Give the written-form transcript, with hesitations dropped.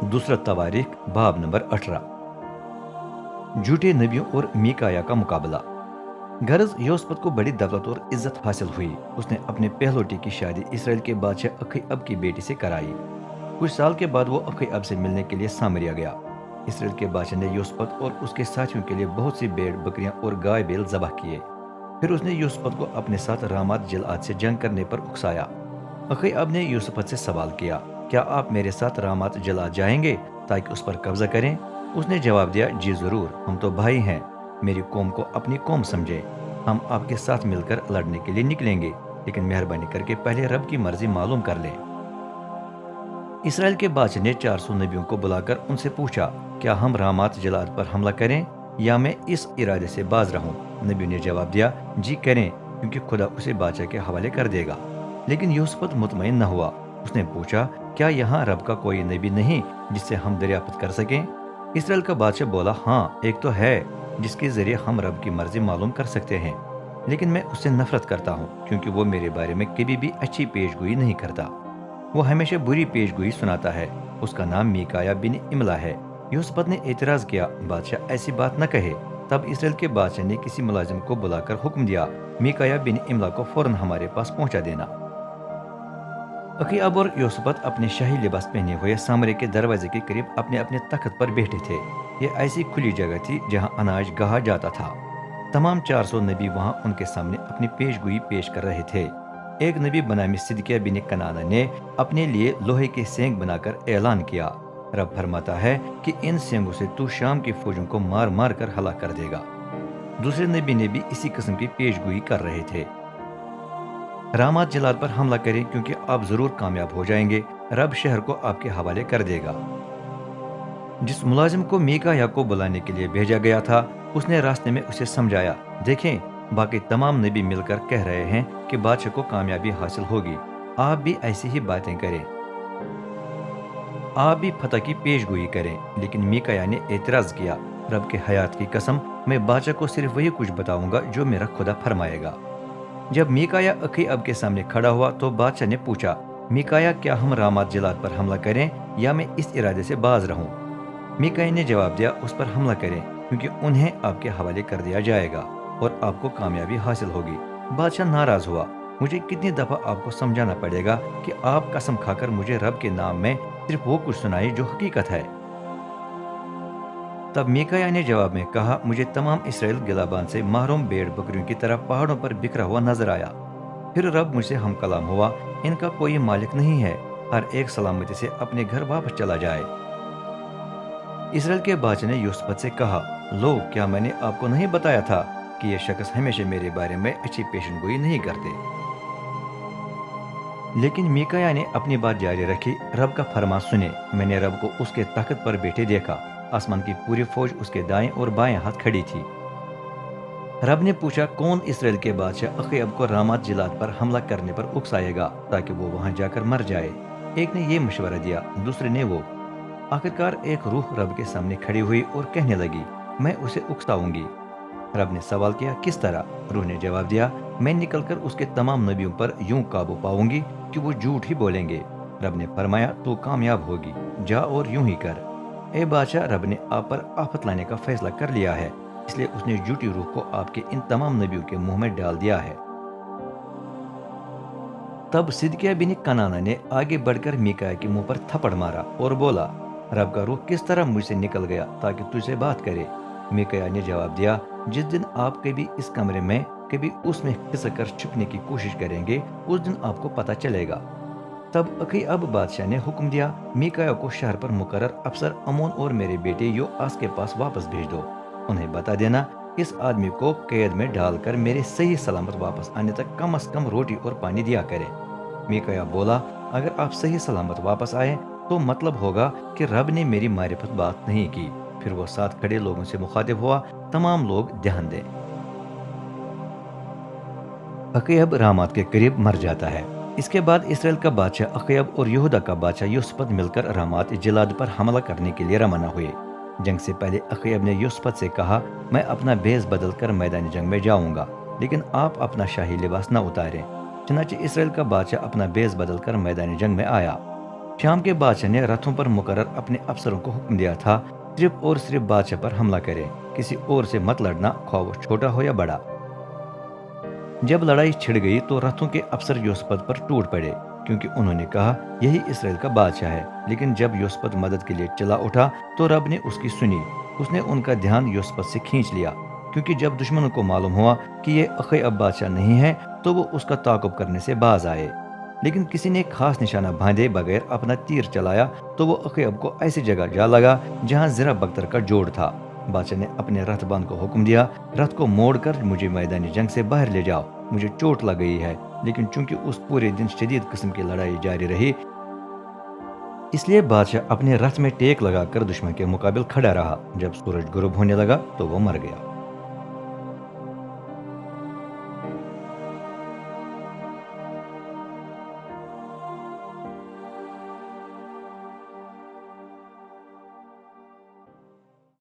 दूसरा तवारीख बाब नंबर 18। झूठे नबियों और मीकाया का मुकाबला। गरज योसपत को बड़ी दौलत और इज्जत हासिल हुई। उसने अपने पहलोटी की शादी इसराइल के बादशाह अखईअब की बेटी से कराई। कुछ साल के बाद वो अखईअब से मिलने के लिए सामरिया गया। इसराइल के बादशाह ने यूसुफ और उसके साथियों के लिए बहुत सी भेड़ बकरियां और गाय बैल ज़बह किए। फिर उसने यूसुफ को अपने साथ रामात जिलाद से जंग करने पर उकसाया। अखईअब ने यूसुफ से सवाल किया, क्या आप मेरे साथ रामात जिलाद जाएंगे ताकि उस पर कब्जा करें? उसने जवाब दिया, जी जरूर, हम तो भाई हैं। मेरी कौम को अपनी कौम समझे। हम आपके साथ मिलकर लड़ने के लिए निकलेंगे, लेकिन मेहरबानी करके पहले रब की मर्जी मालूम कर लें। इसराइल के बादशाह ने 400 नबियों को बुलाकर उनसे पूछा, क्या हम रामात जलाद पर हमला करें या मैं इस इरादे से बाज रहूं? नबियों ने जवाब दिया, जी करें, क्योंकि खुदा उसे बादशाह के हवाले कर देगा। लेकिन यूसुफ मुतमईन न हुआ। उसने पूछा, क्या यहाँ रब का कोई नबी नहीं जिससे हम दरियाफ्त कर सकें? इसराइल का बादशाह बोला, हाँ, एक तो है जिसके जरिए हम रब की मर्जी मालूम कर सकते हैं, लेकिन मैं उससे नफरत करता हूँ क्योंकि वो मेरे बारे में कभी भी अच्छी पेशगोई नहीं करता। वो हमेशा बुरी पेशगोई सुनाता है। उसका नाम मीकाया बिन इमला है। यूसुफ ने एतराज किया, बादशाह ऐसी बात न कहे। तब इसराइल के बादशाह ने किसी मुलाजिम को बुलाकर हुक्म दिया, मीकाया बिन इमला को फौरन हमारे पास पहुंचा देना। अखीअब और यूसुफ अपने शाही लिबास पहने हुए सामरे के दरवाजे के करीब अपने अपने तख्त पर बैठे थे। यह ऐसी खुली जगह थी जहां अनाज गहा जाता था। तमाम 400 नबी वहां उनके सामने अपनी पेशगोई पेश कर रहे थे। एक नबी बनामी सिदकिया बिन कनाना ने अपने लिए लोहे के सेंग बनाकर ऐलान किया, रब फरमाता है कि इन सेंगों से तू शाम की फौजों को मार मार कर हलाक कर देगा। दूसरे नबी ने भी इसी किस्म की पेशगोई कर रहे थे, रामात जिलाद पर हमला करें क्योंकि आप जरूर कामयाब हो जाएंगे, रब शहर को आपके हवाले कर देगा। जिस मुलाजिम को मीकाया को बुलाने के लिए भेजा गया था, उसने रास्ते में उसे समझाया, देखें, बाकी तमाम नबी मिलकर कह रहे हैं कि बादशाह को कामयाबी हासिल होगी। आप भी ऐसी ही बातें करें, आप भी फतह की पेशगोई करें। लेकिन मीकाया ने एतराज किया, रब के हयात की कसम, मैं बादशाह को सिर्फ वही कुछ बताऊंगा जो मेरा खुदा फरमाएगा। जब मीकाया अखीअब के सामने खड़ा हुआ तो बादशाह ने पूछा, मीकाया, क्या हम रामात जिलाद पर हमला करें या मैं इस इरादे से बाज रहूं? मीकाया ने जवाब दिया, उस पर हमला करें, क्योंकि उन्हें आपके हवाले कर दिया जाएगा और आपको कामयाबी हासिल होगी। बादशाह नाराज हुआ, मुझे कितनी दफा आपको समझाना पड़ेगा कि आप कसम खाकर मुझे रब के नाम में सिर्फ वो कुछ सुनाई जो हकीकत है। तब मीकाया ने जवाब में कहा, मुझे तमाम इसराइल गिलाबान से महरूम भेड़ बकरियों की तरह पहाड़ों पर बिखरा हुआ नजर आया। फिर रब मुझसे हम कलाम हुआ, इनका कोई मालिक नहीं है, हर एक सलामती से अपने घर वापस चला जाए। इसराइल के बादशाह ने यूसुफ से कहा, लो, क्या मैंने आपको नहीं बताया था कि यह शख्स हमेशा मेरे बारे में अच्छी पेशनगोई नहीं करते? लेकिन मीकाया ने अपनी बात जारी रखी, रब का फरमान सुने। मैंने रब को उसके तख्त पर बैठे देखा। आसमान की पूरी फौज उसके दाएं और बाएं हाथ खड़ी थी। रब ने पूछा, कौन इसराइल के बादशाह अखीअब को रामात जिलाद पर हमला करने पर उकसाएगा ताकि वो वहां जाकर मर जाए? एक ने यह मशवरा दिया, दूसरे ने वो। आखिरकार एक रूह रब के सामने खड़ी हुई और कहने लगी, मैं उसे उकसाऊंगी। रब ने सवाल किया, किस तरह? रूह ने जवाब दिया, मैं निकलकर उसके तमाम नबियों पर यूं काबू पाऊंगी कि वो झूठ ही बोलेंगे। रब ने फरमाया, तू कामयाब होगी, जा और यूं ही कर। ए बादशाह, रब ने आप पर आफत लाने का फैसला कर लिया है, इसलिए उसने झूठी रूह को आपके इन तमाम नबियों के मुंह में डाल दिया है। तब सिदकिया बिन कनाना ने आगे बढ़कर मीकाया के मुंह पर थप्पड़ मारा और बोला, रब का रूह किस तरह मुझसे निकल गया ताकि तुझसे बात करे? मीकाया ने जवाब दिया, जिस दिन आप कभी इस कमरे में कभी उसमें खिसक कर छुपने की कोशिश करेंगे, उस दिन आपको पता चलेगा। तब अखीअब बादशाह ने हुक्म दिया, मीकाया को शहर पर मुकर्रर अफसर अमोन और मेरे बेटे योआस के पास वापस भेज दो। उन्हें बता देना, इस आदमी को कैद में डालकर मेरे सही सलामत वापस आने तक कम से कम रोटी और पानी दिया करें। मीकाया बोला, अगर आप सही सलामत वापस आए तो मतलब होगा कि रब ने मेरी मारिफत बात नहीं की। फिर वो साथ खड़े लोगों से मुखातिब हुआ, तमाम लोग ध्यान दें। अखीअब रामात के करीब मर जाता है। इसके बाद इसराइल का बादशाह अखीअब और यहूदा का बादशाह यूसुफ मिलकर रामात जिलाद पर हमला करने के लिए रवाना हुए। जंग से पहले अखीअब ने यूसुफ से कहा, मैं अपना भेष बदल कर मैदानी जंग में जाऊंगा, लेकिन आप अपना शाही लिबास न उतारें। चुनांचे इसराइल का बादशाह अपना भेष बदल कर मैदानी जंग में आया। شام کے بادشاہ نے رتھوں پر مقرر اپنے افسروں کو حکم دیا تھا، صرف اور صرف بادشاہ پر حملہ کریں، کسی اور سے مت لڑنا، خواہ وہ چھوٹا ہو یا بڑا۔ جب لڑائی چھڑ گئی تو رتھوں کے افسر یوسپت پر ٹوٹ پڑے، کیونکہ انہوں نے کہا یہی اسرائیل کا بادشاہ ہے۔ لیکن جب یوسپت مدد کے لیے چلا اٹھا تو رب نے اس کی سنی، اس نے ان کا دھیان یوسپت سے کھینچ لیا، کیونکہ جب دشمنوں کو معلوم ہوا کہ یہ اخیب بادشاہ نہیں ہے تو وہ اس کا تعاقب کرنے سے باز آئے۔ لیکن کسی نے خاص نشانہ باندھے بغیر اپنا تیر چلایا تو وہ اخیب کو ایسی جگہ جا لگا جہاں زرہ بختر کا جوڑ تھا۔ بادشاہ نے اپنے رتھ بند کو حکم دیا، رتھ کو موڑ کر مجھے میدانی جنگ سے باہر لے جاؤ، مجھے چوٹ لگ گئی ہے۔ لیکن چونکہ اس پورے دن شدید قسم کی لڑائی جاری رہی، اس لیے بادشاہ اپنے رتھ میں ٹیک لگا کر دشمن کے مقابل کھڑا رہا۔ جب سورج غروب ہونے لگا تو وہ مر گیا۔